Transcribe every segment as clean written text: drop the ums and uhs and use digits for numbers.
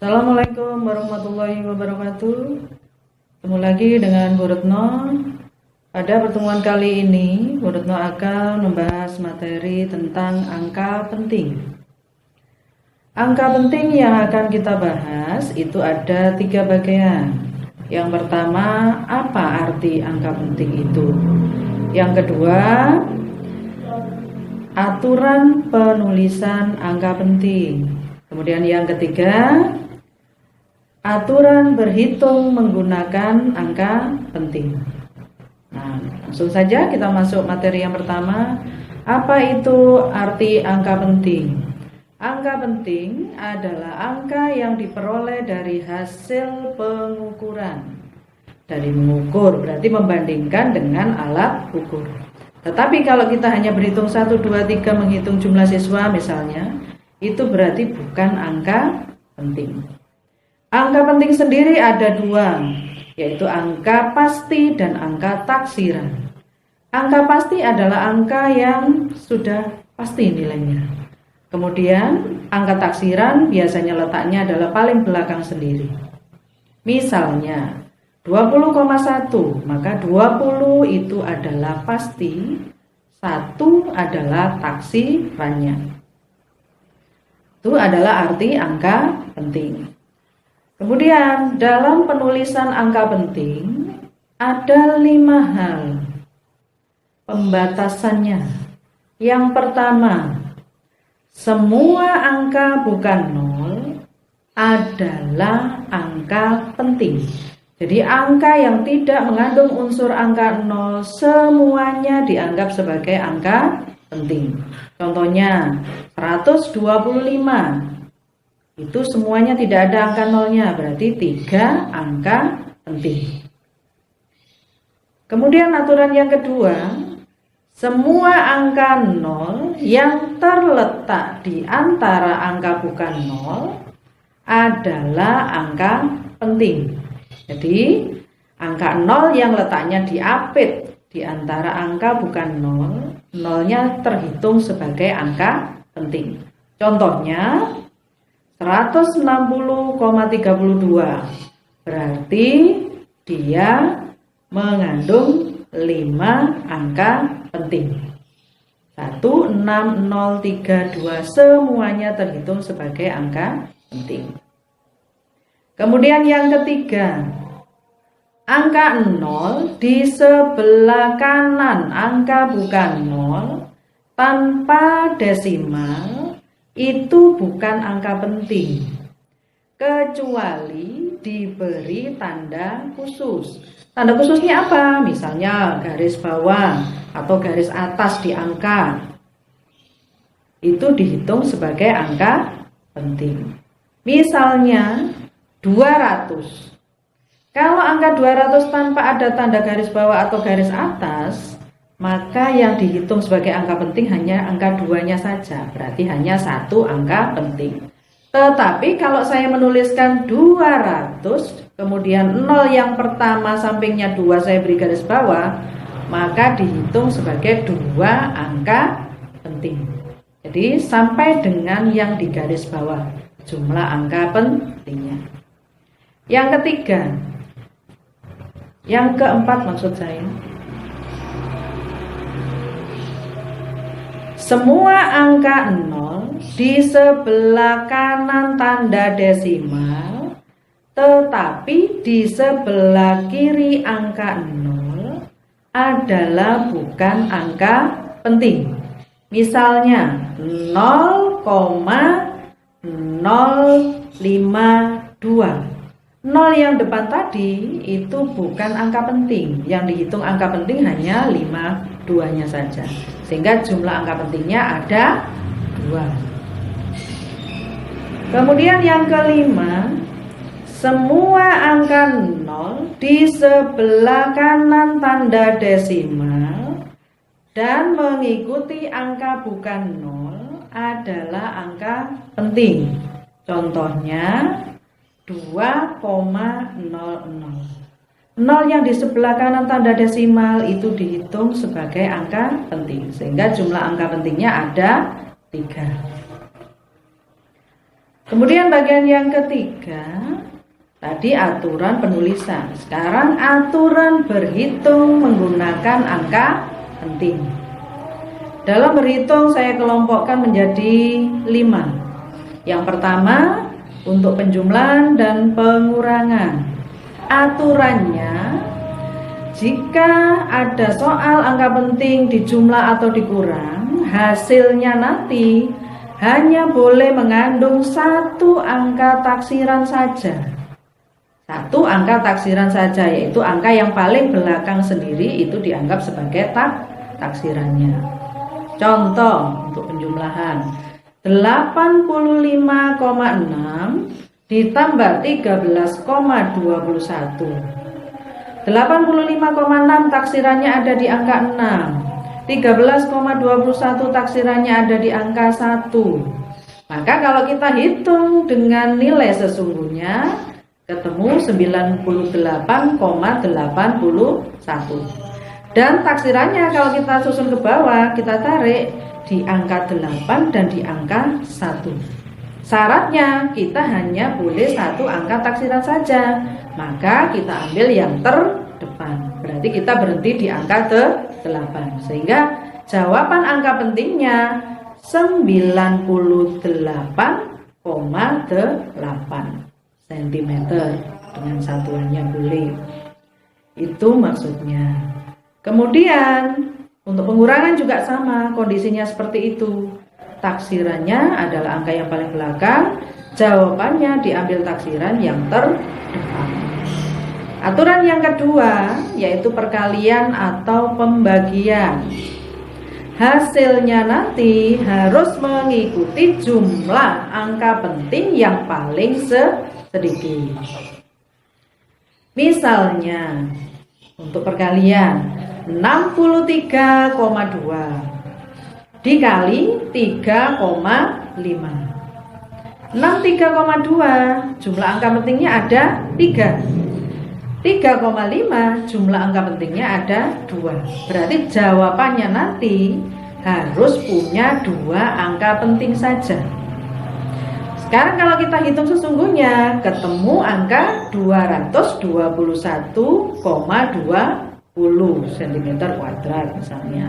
Assalamualaikum warahmatullahi wabarakatuh. Ketemu lagi dengan Bu Retno. Pada pertemuan kali ini, Bu Retno akan membahas materi tentang angka penting. Angka penting yang akan kita bahas itu ada 3 bagian. Yang pertama, apa arti angka penting itu? Yang kedua, aturan penulisan angka penting. Kemudian yang ketiga, aturan berhitung menggunakan angka penting. Nah, langsung saja kita masuk materi yang pertama. Apa itu arti angka penting? Angka penting adalah angka yang diperoleh dari hasil pengukuran. Dari mengukur berarti membandingkan dengan alat ukur. Tetapi kalau kita hanya berhitung 1, 2, 3 menghitung jumlah siswa misalnya, itu berarti bukan angka penting. Angka penting sendiri ada 2, yaitu angka pasti dan angka taksiran. Angka pasti adalah angka yang sudah pasti nilainya. Kemudian angka taksiran biasanya letaknya adalah paling belakang sendiri. Misalnya 20,1, maka 20 itu adalah pasti, 1 adalah taksirannya. Itu adalah arti angka penting. Kemudian dalam penulisan angka penting ada 5 hal pembatasannya. Yang pertama, semua angka bukan 0 adalah angka penting. Jadi angka yang tidak mengandung unsur angka 0 semuanya dianggap sebagai angka penting. Contohnya 125. Itu semuanya tidak ada angka nolnya, berarti 3 angka penting. Kemudian aturan yang kedua, semua angka 0 yang terletak di antara angka bukan 0 adalah angka penting. Jadi angka 0 yang letaknya diapit di antara angka bukan 0, nolnya terhitung sebagai angka penting. Contohnya 160,32 berarti dia mengandung 5 angka penting. 16032 semuanya terhitung sebagai angka penting. Kemudian yang ketiga, angka 0 di sebelah kanan angka bukan 0 tanpa desimal itu bukan angka penting, kecuali diberi tanda khusus. Tanda khususnya apa? Misalnya garis bawah atau garis atas di angka. Itu dihitung sebagai angka penting. Misalnya 200. Kalau angka 200 tanpa ada tanda garis bawah atau garis atas, maka yang dihitung sebagai angka penting hanya angka 2-nya saja, berarti hanya 1 angka penting. Tetapi kalau saya menuliskan 200, kemudian 0 yang pertama sampingnya 2 saya beri garis bawah, maka dihitung sebagai 2 angka penting. Jadi sampai dengan yang di garis bawah jumlah angka pentingnya. Yang ketiga, yang keempat maksud saya, semua angka 0 di sebelah kanan tanda desimal, tetapi di sebelah kiri angka 0 adalah bukan angka penting. Misalnya 0,052. 0 yang depan tadi itu bukan angka penting. Yang dihitung angka penting hanya 52-nya saja. Sehingga jumlah angka pentingnya ada 2. Kemudian yang kelima, semua angka 0 di sebelah kanan tanda desimal dan mengikuti angka bukan 0 adalah angka penting. Contohnya 2,00. 0 yang di sebelah kanan tanda desimal itu dihitung sebagai angka penting, sehingga jumlah angka pentingnya ada 3. Kemudian bagian yang ketiga, tadi aturan penulisan. Sekarang aturan berhitung menggunakan angka penting. Dalam berhitung saya kelompokkan menjadi 5. Yang pertama, untuk penjumlahan dan pengurangan. Aturannya, jika ada soal angka penting dijumlah atau dikurang, hasilnya nanti hanya boleh mengandung satu angka taksiran saja. Satu angka taksiran saja, yaitu angka yang paling belakang sendiri itu dianggap sebagai taksirannya. Contoh untuk penjumlahan, 85,6 ditambah 13,21. 85,6 taksirannya ada di angka 6. 13,21 taksirannya ada di angka 1. Maka kalau kita hitung dengan nilai sesungguhnya, ketemu 98,81. Dan taksirannya kalau kita susun ke bawah, kita tarik di angka 8 dan di angka 1. Syaratnya kita hanya boleh satu angka taksiran saja, maka kita ambil yang terdepan. Berarti kita berhenti di angka 8. Sehingga jawaban angka pentingnya 98,8 cm dengan satuannya boleh. Itu maksudnya. Kemudian untuk pengurangan juga sama, kondisinya seperti itu. Taksirannya adalah angka yang paling belakang, jawabannya diambil taksiran yang terdepan. Aturan yang kedua yaitu perkalian atau pembagian. Hasilnya nanti harus mengikuti jumlah angka penting yang paling sedikit. Misalnya untuk perkalian 63,2 dikali 3,5. 63,2 jumlah angka pentingnya ada 3. 3,5 jumlah angka pentingnya ada 2. Berarti jawabannya nanti harus punya 2 angka penting saja. Sekarang kalau kita hitung sesungguhnya, ketemu angka 221,20 cm² misalnya.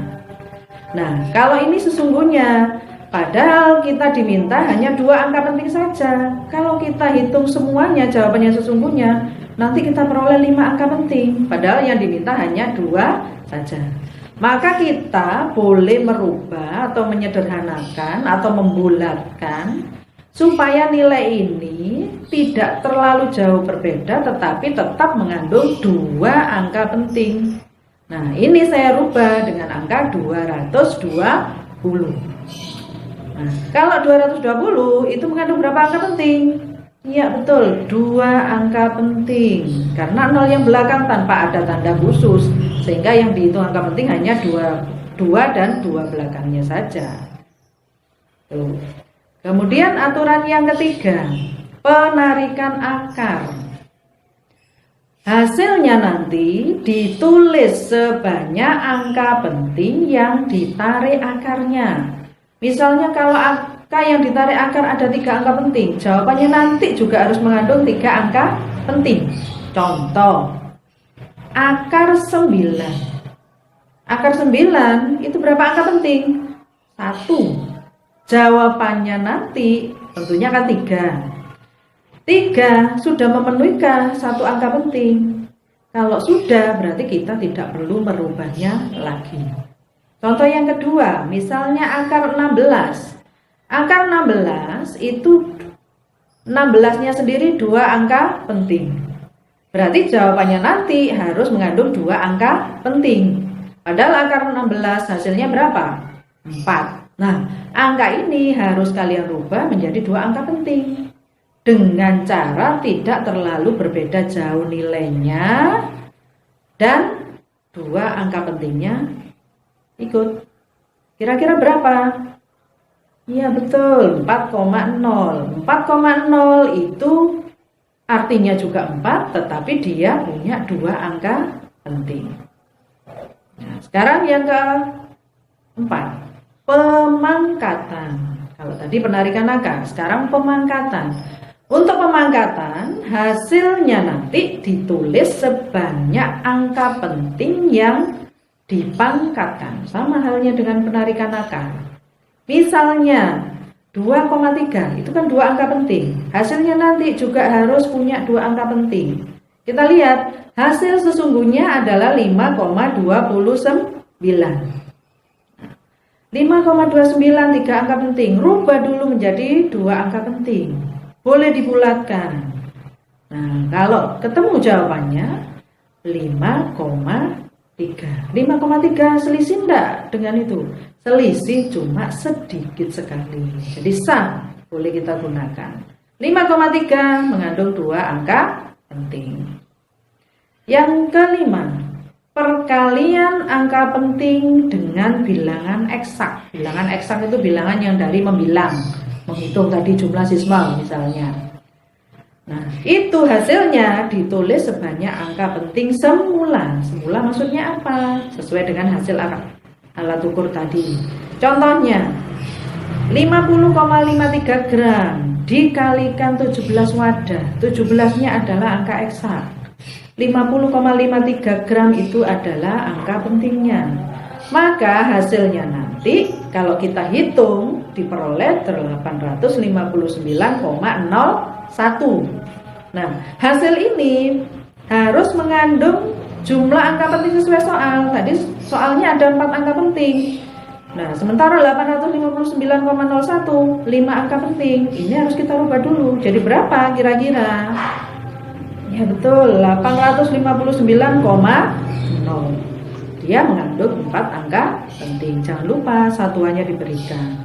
Nah, kalau ini sesungguhnya, padahal kita diminta hanya 2 angka penting saja. Kalau kita hitung semuanya jawabannya sesungguhnya, nanti kita peroleh 5 angka penting, padahal yang diminta hanya 2 saja. Maka kita boleh merubah atau menyederhanakan atau membulatkan supaya nilai ini tidak terlalu jauh berbeda tetapi tetap mengandung 2 angka penting. Nah, ini saya rubah dengan angka 220. Nah, kalau 220 itu mengandung berapa angka penting? Iya betul, 2 angka penting. Karena 0 yang belakang tanpa ada tanda khusus, sehingga yang dihitung angka penting hanya 2 dan 2 belakangnya saja. Tuh. Kemudian aturan yang ketiga, penarikan akar. Hasilnya nanti ditulis sebanyak angka penting yang ditarik akarnya. Misalnya kalau angka yang ditarik akar ada 3 angka penting, jawabannya nanti juga harus mengandung 3 angka penting. Contoh, akar 9. Akar 9 itu berapa angka penting? 1. Jawabannya nanti tentunya kan 3. 3 sudah memenuhikah 1 angka penting? Kalau sudah, berarti kita tidak perlu merubahnya lagi. Contoh yang kedua, misalnya akar 16. Akar 16 itu 16-nya sendiri 2 angka penting. Berarti jawabannya nanti harus mengandung 2 angka penting. Padahal akar 16 hasilnya berapa? 4. Nah, angka ini harus kalian rubah menjadi 2 angka penting. Dengan cara tidak terlalu berbeda jauh nilainya dan 2 angka pentingnya ikut. Kira-kira berapa? Iya betul, 4,0. 4,0 itu artinya juga 4, tetapi dia punya 2 angka penting. Nah, sekarang yang keempat, pemangkatan. Kalau tadi penarikan angka, sekarang pemangkatan. Untuk pemangkatan, hasilnya nanti ditulis sebanyak angka penting yang dipangkatkan. Sama halnya dengan penarikan akar. Misalnya 2,3 itu kan 2 angka penting. Hasilnya nanti juga harus punya 2 angka penting. Kita lihat, hasil sesungguhnya adalah 5,29. 5,29 3 angka penting. Rubah dulu menjadi 2 angka penting. Boleh dibulatkan. Nah, kalau ketemu jawabannya 5,3. 5,3 selisih enggak dengan itu? Selisih cuma sedikit sekali. Jadi sah, boleh kita gunakan. 5,3 mengandung 2 angka penting. Yang kelima, perkalian angka penting dengan bilangan eksak. Bilangan eksak itu bilangan yang dari membilang, menghitung tadi jumlah sisma misalnya. Nah, itu hasilnya ditulis sebanyak angka penting semula. Semula maksudnya apa? Sesuai dengan hasil alat ukur tadi. Contohnya, 50,53 gram dikalikan 17 wadah. 17-nya adalah angka eksak. 50,53 gram itu adalah angka pentingnya. Maka hasilnya nanti kalau kita hitung diperoleh 859,01. Nah, hasil ini harus mengandung jumlah angka penting sesuai soal. Tadi soalnya ada 4 angka penting. Nah, sementara 859,01 5 angka penting. Ini harus kita rubah dulu. Jadi berapa kira-kira? Ya betul, 859,0. Dia mengandung 4 angka penting. Jangan lupa satuannya diberikan.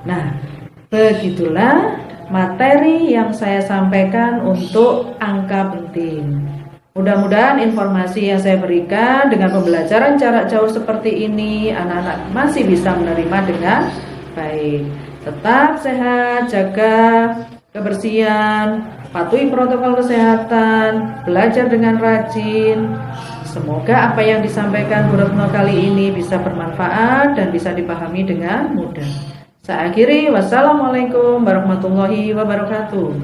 Nah, begitulah materi yang saya sampaikan untuk angka penting. Mudah-mudahan informasi yang saya berikan dengan pembelajaran jarak jauh seperti ini, anak-anak masih bisa menerima dengan baik. Tetap sehat, jaga kebersihan, patuhi protokol kesehatan, belajar dengan rajin. Semoga apa yang disampaikan Bu Retno kali ini bisa bermanfaat dan bisa dipahami dengan mudah. Saya akhiri, wassalamualaikum warahmatullahi wabarakatuh.